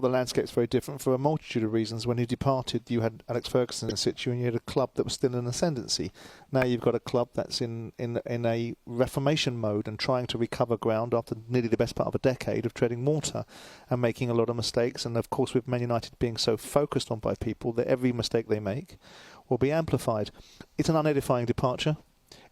the landscape's very different for a multitude of reasons. When he departed, you had Alex Ferguson in situ, and you had a club that was still in ascendancy. Now you've got a club that's in a reformation mode and trying to recover ground after nearly the best part of a decade of treading water and making a lot of mistakes. And of course, with Man United being so focused on by people, that every mistake they make will be amplified. It's an unedifying departure.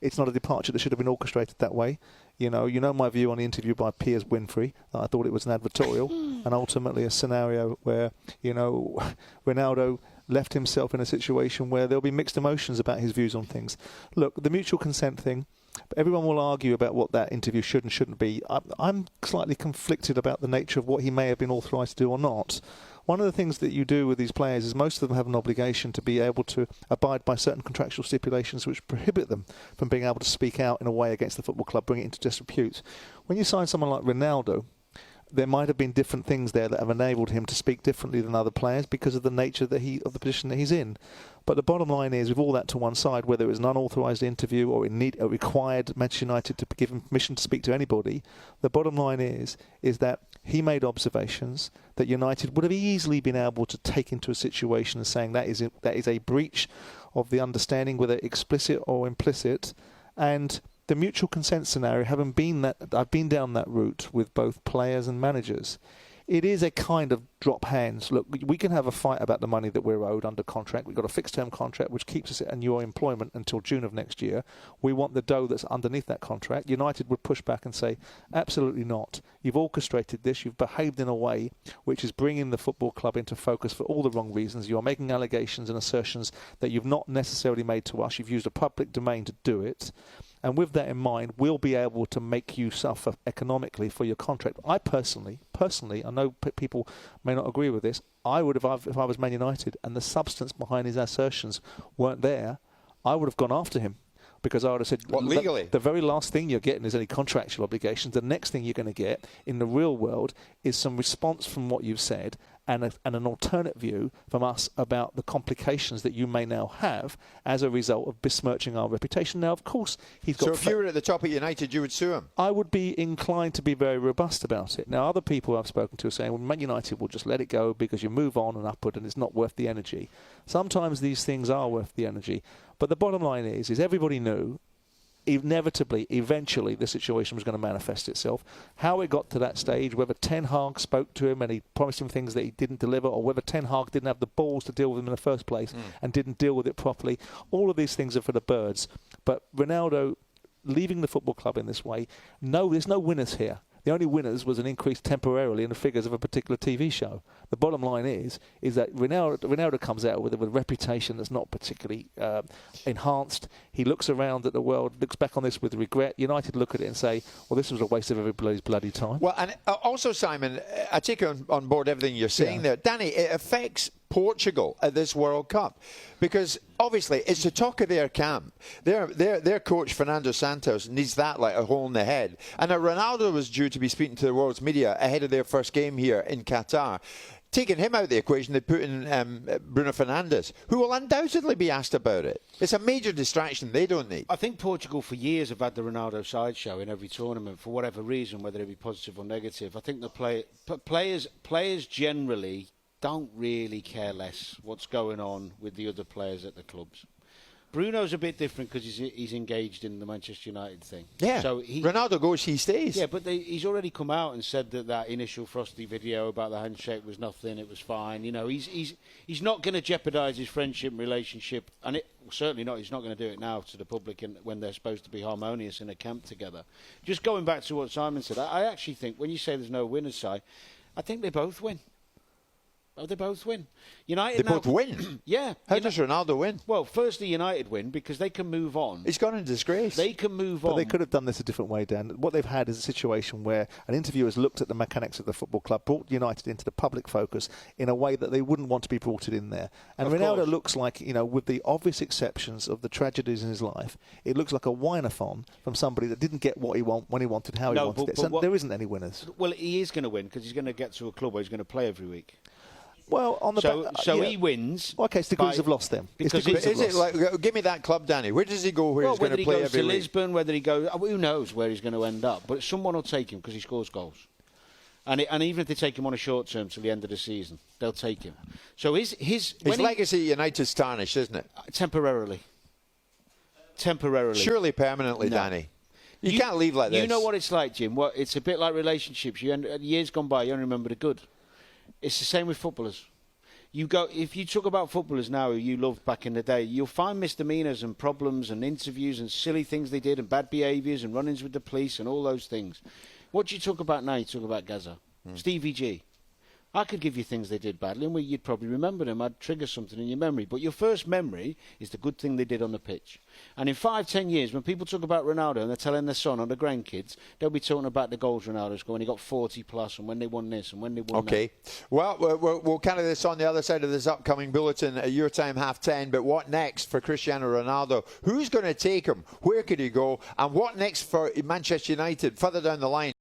It's not a departure that should have been orchestrated that way. You know my view on the interview by Piers Winfrey. I thought it was an advertorial and ultimately a scenario where, Ronaldo left himself in a situation where there'll be mixed emotions about his views on things. Look, the mutual consent thing, everyone will argue about what that interview should and shouldn't be. I'm slightly conflicted about the nature of what he may have been authorised to do or not. One of the things that you do with these players is most of them have an obligation to be able to abide by certain contractual stipulations which prohibit them from being able to speak out in a way against the football club, bring it into disrepute. When you sign someone like Ronaldo, there might have been different things there that have enabled him to speak differently than other players because of the nature of the position that he's in. But the bottom line is, with all that to one side, whether it was an unauthorised interview or it required Manchester United to give him permission to speak to anybody, the bottom line is that he made observations that United would have easily been able to take into a situation and saying that is a breach of the understanding, whether explicit or implicit, and the mutual consent scenario, having been that, I've been down that route with both players and managers. It is a kind of drop hands. Look, we can have a fight about the money that we're owed under contract. We've got a fixed-term contract which keeps us in your employment until June of next year. We want the dough that's underneath that contract. United would push back and say, absolutely not. You've orchestrated this. You've behaved in a way which is bringing the football club into focus for all the wrong reasons. You're making allegations and assertions that you've not necessarily made to us. You've used a public domain to do it. And with that in mind, we'll be able to make you suffer economically for your contract. I personally, I know people may not agree with this, I would have, if I was Man United and the substance behind his assertions weren't there, I would have gone after him. Because I would have said, what, legally? The very last thing you're getting is any contractual obligations. The next thing you're going to get in the real world is some response from what you've said and an alternate view from us about the complications that you may now have as a result of besmirching our reputation. Now, of course, he's got... So if you were at the top of United, you would sue him? I would be inclined to be very robust about it. Now, other people I've spoken to are saying, well, Man United will just let it go because you move on and upward and it's not worth the energy. Sometimes these things are worth the energy. But the bottom line is everybody knew inevitably, eventually, the situation was going to manifest itself. How it got to that stage, whether Ten Hag spoke to him and he promised him things that he didn't deliver, or whether Ten Hag didn't have the balls to deal with him in the first place and didn't deal with it properly, all of these things are for the birds. But Ronaldo leaving the football club in this way, no, there's no winners here. The only winners was an increase temporarily in the figures of a particular TV show. The bottom line is that Ronaldo comes out with a reputation that's not particularly enhanced. He looks around at the world, looks back on this with regret. United look at it and say, well, this was a waste of everybody's bloody time. Well, and also, Simon, I take on board everything you're saying there. Danny, it affects Portugal at this World Cup because obviously it's the talk of their camp. Their coach Fernando Santos needs that like a hole in the head. And Ronaldo was due to be speaking to the world's media ahead of their first game here in Qatar. Taking him out of the equation, they put in Bruno Fernandes, who will undoubtedly be asked about it. It's a major distraction they don't need. I think Portugal for years have had the Ronaldo sideshow in every tournament for whatever reason, whether it be positive or negative. I think the players generally don't really care less what's going on with the other players at the clubs. Bruno's a bit different because he's engaged in the Manchester United thing. Yeah, so Ronaldo goes, he stays. Yeah, but he's already come out and said that initial frosty video about the handshake was nothing, it was fine. You know, he's not going to jeopardise his friendship relationship, and certainly not. He's not going to do it now to the public when they're supposed to be harmonious in a camp together. Just going back to what Simon said, I actually think when you say there's no winner's side, I think they both win. Oh, they both win. United. They both win? Yeah. How does Ronaldo win? Well, firstly, United win because they can move on. He's gone in disgrace. They can move on. But they could have done this a different way, Dan. What they've had is a situation where an interviewer has looked at the mechanics of the football club, brought United into the public focus in a way that they wouldn't want to be brought in there. And Ronaldo looks like, with the obvious exceptions of the tragedies in his life, it looks like a whine-a-thon from somebody that didn't get what he wanted, when he wanted, how he wanted it. So there isn't any winners. Well, he is going to win because he's going to get to a club where he's going to play every week. Well, on the he wins. Well, okay, it's the Greens have lost them. Because is it like, give me that club, Danny. Where does he go? Where he's going to play every week? Whether he goes to Lisbon, whether he goes, who knows where he's going to end up? But someone will take him because he scores goals. And even if they take him on a short term till the end of the season, they'll take him. So his legacy at United's tarnished, isn't it? Temporarily. Surely permanently, no. Danny. You can't leave like this. You know what it's like, Jim. It's a bit like relationships. Years gone by, you only remember the good. It's the same with footballers. If you talk about footballers now who you loved back in the day, you'll find misdemeanours and problems and interviews and silly things they did and bad behaviours and run-ins with the police and all those things. What do you talk about now? You talk about Gaza. Stevie G. I could give you things they did badly and you'd probably remember them. I'd trigger something in your memory. But your first memory is the good thing they did on the pitch. And in 5-10 years, when people talk about Ronaldo and they're telling their son or their grandkids, they'll be talking about the goals Ronaldo scored when he got 40 plus and when they won this and when they won that. Okay. Well, we'll carry this on the other side of this upcoming bulletin at your time, 10:30. But what next for Cristiano Ronaldo? Who's going to take him? Where could he go? And what next for Manchester United further down the line?